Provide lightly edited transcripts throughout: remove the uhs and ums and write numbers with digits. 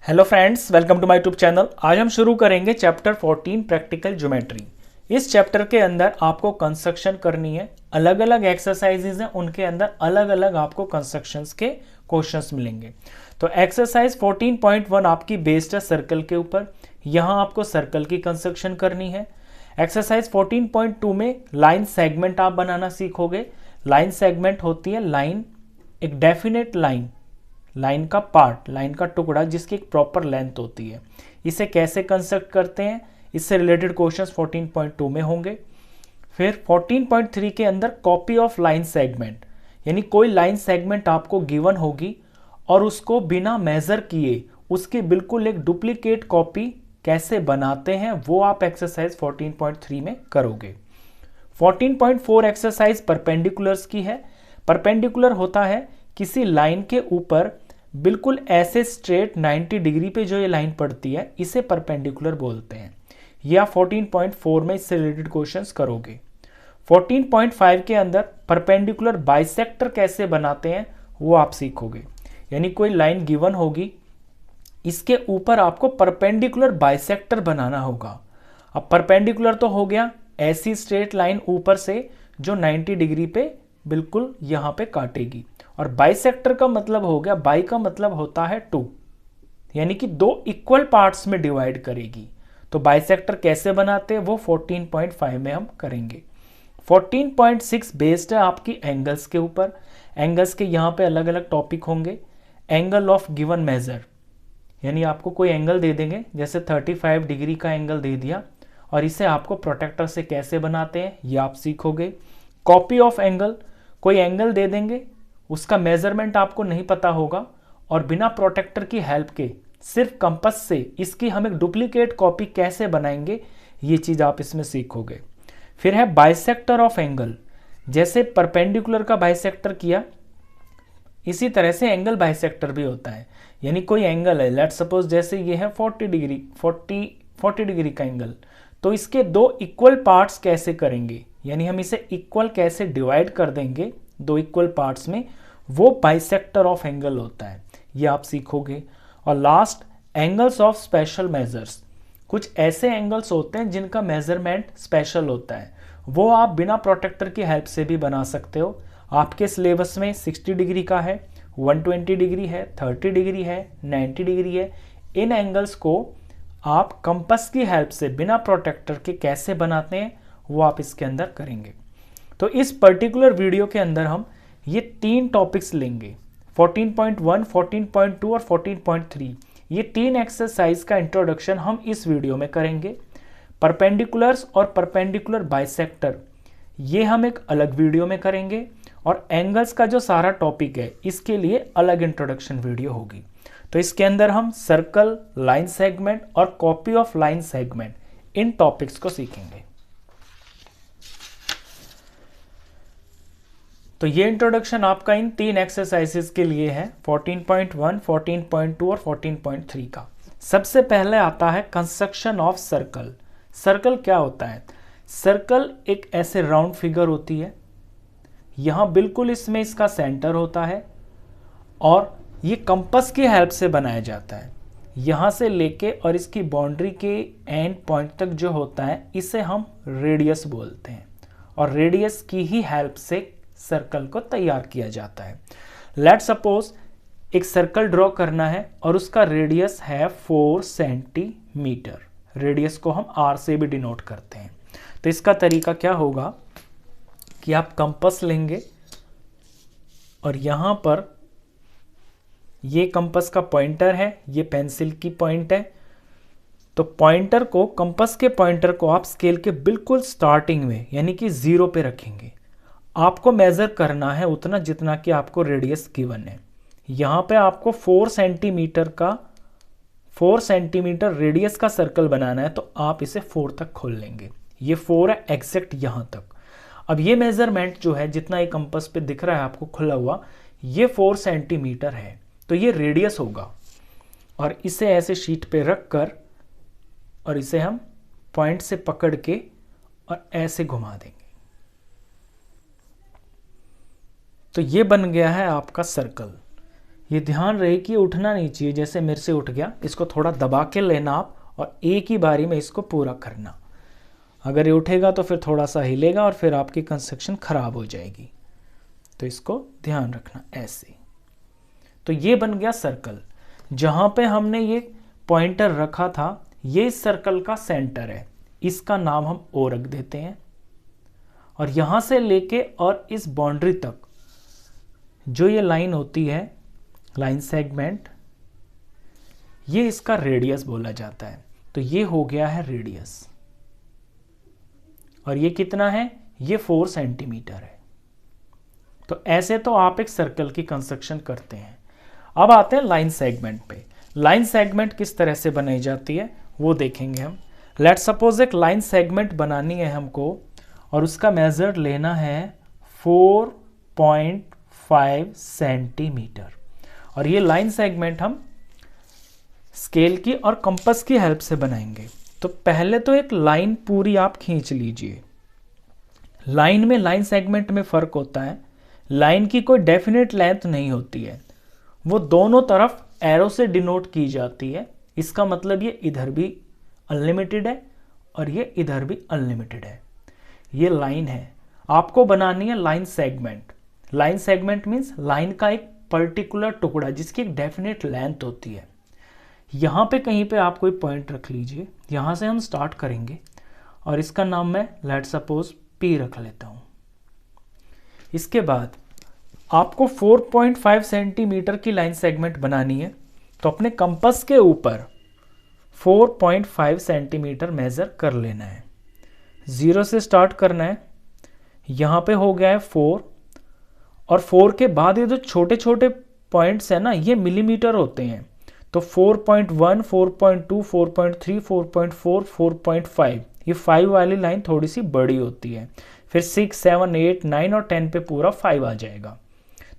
Hello friends, welcome to my YouTube channel. आज हम शुरू करेंगे चैप्टर 14 प्रैक्टिकल ज्योमेट्री। इस चैप्टर के अंदर आपको कंस्ट्रक्शन करनी है। अलग अलग एक्सरसाइजेज हैं, उनके अंदर अलग अलग आपको कंस्ट्रक्शंस के क्वेश्चंस मिलेंगे। तो एक्सरसाइज 14.1 आपकी बेस्ड है सर्कल के ऊपर। यहाँ आपको सर्कल की कंस्ट्रक्शन करनी है। एक्सरसाइज 14.2 में लाइन सेगमेंट आप बनाना सीखोगे। लाइन सेगमेंट होती है लाइन, एक डेफिनेट लाइन का पार्ट, लाइन का टुकड़ा जिसकी एक प्रॉपर लेंथ होती है। इसे कैसे कंस्ट्रक्ट करते हैं, इससे रिलेटेड क्वेश्चंस 14.2 में होंगे। फिर 14.3 के अंदर कॉपी ऑफ लाइन सेगमेंट, यानी कोई लाइन सेगमेंट आपको गिवन होगी और उसको बिना मेजर किए उसकी बिल्कुल एक डुप्लीकेट कॉपी कैसे बनाते हैं वो आप एक्सरसाइज 14.3 में करोगे। 14.4 एक्सरसाइज परपेंडिकुलर्स की है। परपेंडिकुलर होता है किसी लाइन के ऊपर बिल्कुल ऐसे स्ट्रेट 90 डिग्री पे जो ये लाइन पड़ती है, इसे परपेंडिकुलर बोलते हैं। या 14.4 में इससे रिलेटेड क्वेश्चंस करोगे। 14.5 के अंदर परपेंडिकुलर बाइसेक्टर कैसे बनाते हैं वो आप सीखोगे। यानी कोई लाइन गिवन होगी, इसके ऊपर आपको परपेंडिकुलर बाइसेक्टर बनाना होगा। अब परपेंडिकुलर तो हो गया ऐसी स्ट्रेट लाइन ऊपर से जो 90 डिग्री पे बिल्कुल यहां पे काटेगी, और बाइसेक्टर का मतलब हो गया, बाई का मतलब होता है टू, यानी कि दो इक्वल पार्ट्स में डिवाइड करेगी। तो बाइसेक्टर कैसे बनाते हैं वो 14.5 में हम करेंगे। 14.6 बेस्ड है आपकी एंगल्स के ऊपर। एंगल्स के यहाँ पे अलग अलग टॉपिक होंगे। एंगल ऑफ गिवन मेजर, यानी आपको कोई एंगल दे देंगे, जैसे 35 डिग्री का एंगल दे दिया, और इसे आपको प्रोटेक्टर से कैसे बनाते हैं ये आप सीखोगे। कॉपी ऑफ एंगल, कोई एंगल दे देंगे, उसका मेजरमेंट आपको नहीं पता होगा और बिना प्रोटेक्टर की हेल्प के सिर्फ कंपास से इसकी हम एक डुप्लीकेट कॉपी कैसे बनाएंगे, ये चीज आप इसमें सीखोगे। फिर है बाइसेक्टर ऑफ एंगल। जैसे परपेंडिकुलर का बाइसेक्टर किया, इसी तरह से एंगल बाइसेक्टर भी होता है। यानी कोई एंगल है, लेट्स सपोज जैसे ये है 40 डिग्री का एंगल, तो इसके दो इक्वल पार्ट्स कैसे करेंगे, यानी हम इसे इक्वल कैसे डिवाइड कर देंगे दो इक्वल पार्ट्स में, वो बाइसेक्टर ऑफ एंगल होता है। ये आप सीखोगे। और last, angles of special measures. कुछ ऐसे एंगल्स होते हैं जिनका मेजरमेंट स्पेशल होता है, वो आप बिना प्रोटेक्टर की हेल्प से भी बना सकते हो। आपके सिलेबस में 60 डिग्री का है, 120 डिग्री है, 30 डिग्री है, 90 डिग्री है। इन एंगल्स को आप कंपास की हेल्प से बिना प्रोटेक्टर के कैसे बनाते हैं वो आप इसके अंदर करेंगे। तो इस पर्टिकुलर वीडियो के अंदर हम ये तीन टॉपिक्स लेंगे, 14.1, 14.2 और 14.3। ये तीन एक्सरसाइज का इंट्रोडक्शन हम इस वीडियो में करेंगे। परपेंडिकुलर्स और परपेंडिकुलर बाइसेक्टर ये हम एक अलग वीडियो में करेंगे, और एंगल्स का जो सारा टॉपिक है इसके लिए अलग इंट्रोडक्शन वीडियो होगी। तो इसके अंदर हम सर्कल, लाइन सेगमेंट और copy of line segment, in topics को सीखेंगे। तो ये इंट्रोडक्शन आपका इन तीन एक्सरसाइजेस के लिए है, 14.1, 14.2 और 14.3 का। सबसे पहले आता है कंस्ट्रक्शन ऑफ सर्कल। सर्कल क्या होता है? सर्कल एक ऐसे राउंड फिगर होती है, यहां बिल्कुल इसमें इसका सेंटर होता है, और ये कंपास की हेल्प से बनाया जाता है। यहां से लेके और इसकी बाउंड्री के एंड पॉइंट तक जो होता है, इसे हम रेडियस बोलते हैं, और रेडियस की ही हेल्प से सर्कल को तैयार किया जाता है। लेट सपोज एक सर्कल ड्रॉ करना है और उसका रेडियस है 4 सेंटीमीटर। रेडियस को हम आर से भी डिनोट करते हैं। तो इसका तरीका क्या होगा कि आप कंपास लेंगे और यहां पर ये कंपास का पॉइंटर है, ये पेंसिल की पॉइंट है। तो पॉइंटर को, कंपास के पॉइंटर को आप स्केल के बिल्कुल स्टार्टिंग में यानी कि 0 पे रखेंगे। आपको मेजर करना है उतना जितना कि आपको रेडियस गिवन है। यहां पे आपको 4 सेंटीमीटर रेडियस का सर्कल बनाना है, तो आप इसे 4 तक खोल लेंगे। ये 4 है एग्जैक्ट यहां तक। अब ये मेजरमेंट जो है, जितना ये कंपास पे दिख रहा है आपको खुला हुआ, ये 4 सेंटीमीटर है, तो ये रेडियस होगा। और इसे ऐसे शीट पे रख कर और इसे हम पॉइंट से पकड़ के और ऐसे घुमा देंगे, तो ये बन गया है आपका सर्कल। ये ध्यान रहे कि ये उठना नहीं चाहिए, जैसे मेरे से उठ गया, इसको थोड़ा दबा के लेना आप और एक ही बारी में इसको पूरा करना। अगर ये उठेगा तो फिर थोड़ा सा हिलेगा और फिर आपकी कंस्ट्रक्शन खराब हो जाएगी, तो इसको ध्यान रखना ऐसे। तो ये बन गया सर्कल। जहाँ पे हमने ये पॉइंटर रखा था, ये इस सर्कल का सेंटर है, इसका नाम हम ओ रख देते हैं। और यहाँ से लेके और इस बाउंड्री तक जो ये लाइन होती है, लाइन सेगमेंट, ये इसका रेडियस बोला जाता है। तो ये हो गया है रेडियस, और ये कितना है, ये 4 सेंटीमीटर है। तो ऐसे तो आप एक सर्कल की कंस्ट्रक्शन करते हैं। अब आते हैं लाइन सेगमेंट पे। लाइन सेगमेंट किस तरह से बनाई जाती है वो देखेंगे हम। लेट सपोज एक लाइन सेगमेंट बनानी है हमको, और उसका मेजर लेना है 4.5 सेंटीमीटर। और ये लाइन सेगमेंट हम स्केल की और कंपास की हेल्प से बनाएंगे। तो पहले तो एक लाइन पूरी आप खींच लीजिए। लाइन में, लाइन सेगमेंट में फर्क होता है, लाइन की कोई डेफिनेट लेंथ नहीं होती है, वो दोनों तरफ एरो से डिनोट की जाती है। इसका मतलब ये इधर भी अनलिमिटेड है और ये इधर भी अनलिमिटेड है। ये लाइन है, आपको बनानी है line segment. Line segment means line का एक पर्टिकुलर टुकड़ा जिसकी एक डेफिनेट लेंथ होती है। यहाँ पे कहीं पे आप कोई पॉइंट रख लीजिए, यहाँ से हम स्टार्ट करेंगे और इसका नाम मैं लेट सपोज P रख लेता हूँ। इसके बाद आपको 4.5 सेंटीमीटर की लाइन सेगमेंट बनानी है, तो अपने कंपास के ऊपर 4.5 सेंटीमीटर मेजर कर लेना है। 0 से स्टार्ट करना है, यहाँ पे हो गया है 4, और 4 के बाद ये जो छोटे छोटे पॉइंट्स है ना, ये मिलीमीटर होते हैं। तो 4.1, 4.2, 4.3, 4.4, 4.5, ये 5 वाली लाइन थोड़ी सी बड़ी होती है। फिर 6, 7, 8, 9 और 10 पे पूरा 5 आ जाएगा।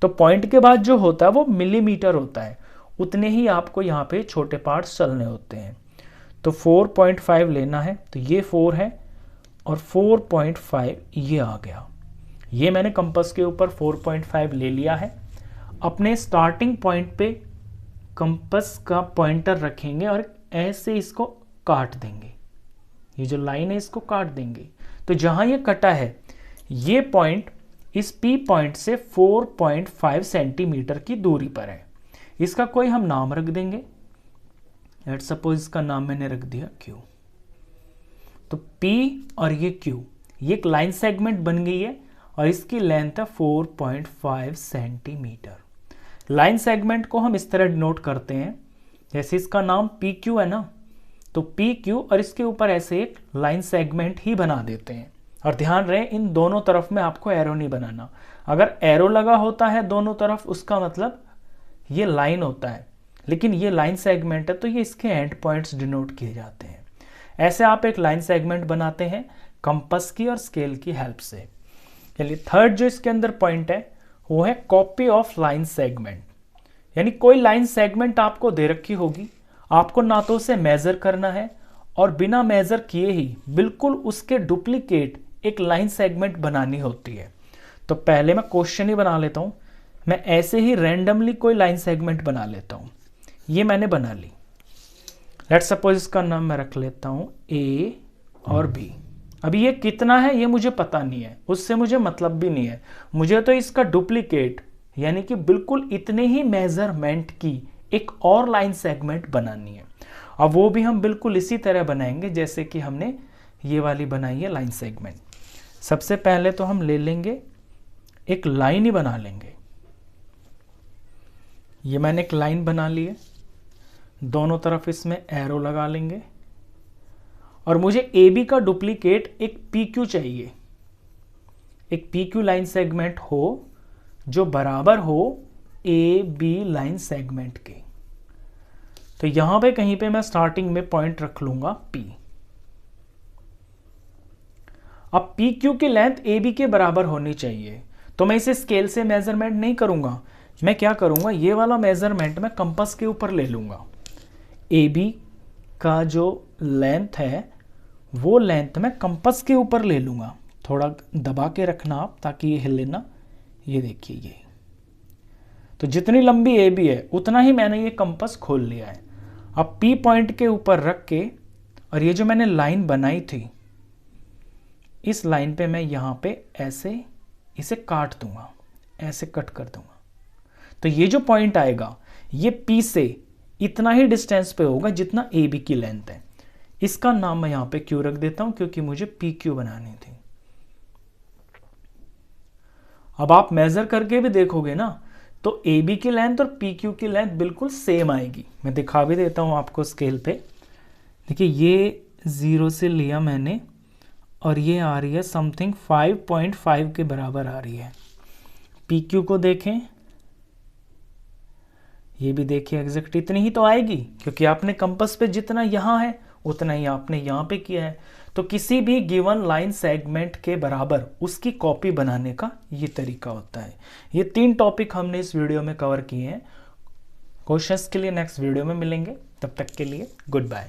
तो पॉइंट के बाद जो होता है वो मिलीमीटर होता है, उतने ही आपको यहाँ पे छोटे पार्ट्स चलने होते हैं। तो 4.5 लेना है, तो ये 4 है और 4.5 ये आ गया। ये मैंने कंपास के ऊपर 4.5 ले लिया है। अपने स्टार्टिंग पॉइंट पे कंपास का पॉइंटर रखेंगे और ऐसे इसको काट देंगे। ये जो लाइन है इसको काट देंगे। तो जहां ये कटा है, ये पॉइंट इस P पॉइंट से 4.5 सेंटीमीटर की दूरी पर है। इसका कोई हम नाम रख देंगे। लेट सपोज इसका नाम मैंने रख दिया Q। तो P और ये Q, ये एक लाइन सेगमेंट बन गई है और इसकी लेंथ है 4.5 सेंटीमीटर। लाइन सेगमेंट को हम इस तरह डिनोट करते हैं, जैसे इसका नाम PQ है ना, तो PQ और इसके ऊपर ऐसे एक लाइन सेगमेंट ही बना देते हैं। और ध्यान रहे, इन दोनों तरफ में आपको एरो नहीं बनाना। अगर एरो लगा होता है दोनों तरफ, उसका मतलब ये लाइन होता है, लेकिन ये लाइन सेगमेंट है तो ये इसके एंड पॉइंट्स डिनोट किए जाते हैं। ऐसे आप एक लाइन सेगमेंट बनाते हैं कंपास की और स्केल की हेल्प से। चलिए, थर्ड जो इसके अंदर पॉइंट है वो है कॉपी ऑफ लाइन सेगमेंट। यानी कोई लाइन सेगमेंट आपको दे रखी होगी, आपको ना तो उसे मेजर करना है और बिना मेजर किए ही बिल्कुल उसके डुप्लीकेट एक लाइन सेगमेंट बनानी होती है। तो पहले मैं क्वेश्चन ही बना लेता हूं, मैं ऐसे ही रैंडमली कोई लाइन सेगमेंट बना लेता हूं। ये मैंने बना ली। लेट सपोज इसका नाम मैं रख लेता हूं A और B। अभी ये कितना है ये मुझे पता नहीं है, उससे मुझे मतलब भी नहीं है। मुझे तो इसका डुप्लीकेट यानी कि बिल्कुल इतने ही मेजरमेंट की एक और लाइन सेगमेंट बनानी है। अब वो भी हम बिल्कुल इसी तरह बनाएंगे जैसे कि हमने ये वाली बनाई है लाइन सेगमेंट। सबसे पहले तो हम ले लेंगे, एक लाइन ही बना लेंगे। ये मैंने एक लाइन बना ली है, दोनों तरफ इसमें एरो लगा लेंगे और मुझे AB का डुप्लीकेट एक PQ चाहिए। एक PQ लाइन सेगमेंट हो जो बराबर हो AB लाइन सेगमेंट के। तो यहां पे कहीं पे मैं स्टार्टिंग में पॉइंट रख लूंगा P। अब PQ की लेंथ AB के बराबर होनी चाहिए, तो मैं इसे स्केल से मेजरमेंट नहीं करूंगा। मैं क्या करूंगा, ये वाला मेजरमेंट मैं कंपास के ऊपर ले लूंगा। AB का जो लेंथ है वो लेंथ मैं कंपास के ऊपर ले लूंगा। थोड़ा दबा के रखना आप ताकि ये हिले ना। ये देखिए ये। तो तो जितनी लंबी ए बी है उतना ही मैंने ये कंपास खोल लिया है। अब पी पॉइंट के ऊपर रख के और ये जो मैंने लाइन बनाई थी इस लाइन पे मैं यहाँ पे ऐसे इसे काट दूंगा, ऐसे कट कर दूंगा। तो ये जो पॉइंट आएगा ये पी से इतना ही डिस्टेंस पे होगा जितना ए बी की लेंथ है। इसका नाम मैं यहाँ पे क्यू रख देता हूं क्योंकि मुझे पी क्यू बनानी थी। अब आप मेजर करके भी देखोगे ना तो ए बी की लेंथ और पी क्यू की लेंथ बिल्कुल सेम आएगी। मैं दिखा भी देता हूं आपको स्केल पे। देखिए ये 0 से लिया मैंने और ये आ रही है समथिंग 5.5 के बराबर आ रही है। पी क्यू को देखें, ये भी देखिए एग्जैक्ट इतनी ही तो आएगी क्योंकि आपने कंपास पे जितना यहाँ है उतना ही आपने यहाँ पे किया है। तो किसी भी गिवन लाइन सेगमेंट के बराबर उसकी कॉपी बनाने का ये तरीका होता है। ये 3 टॉपिक हमने इस वीडियो में कवर किए हैं। क्वेश्चंस के लिए नेक्स्ट वीडियो में मिलेंगे, तब तक के लिए गुड बाय।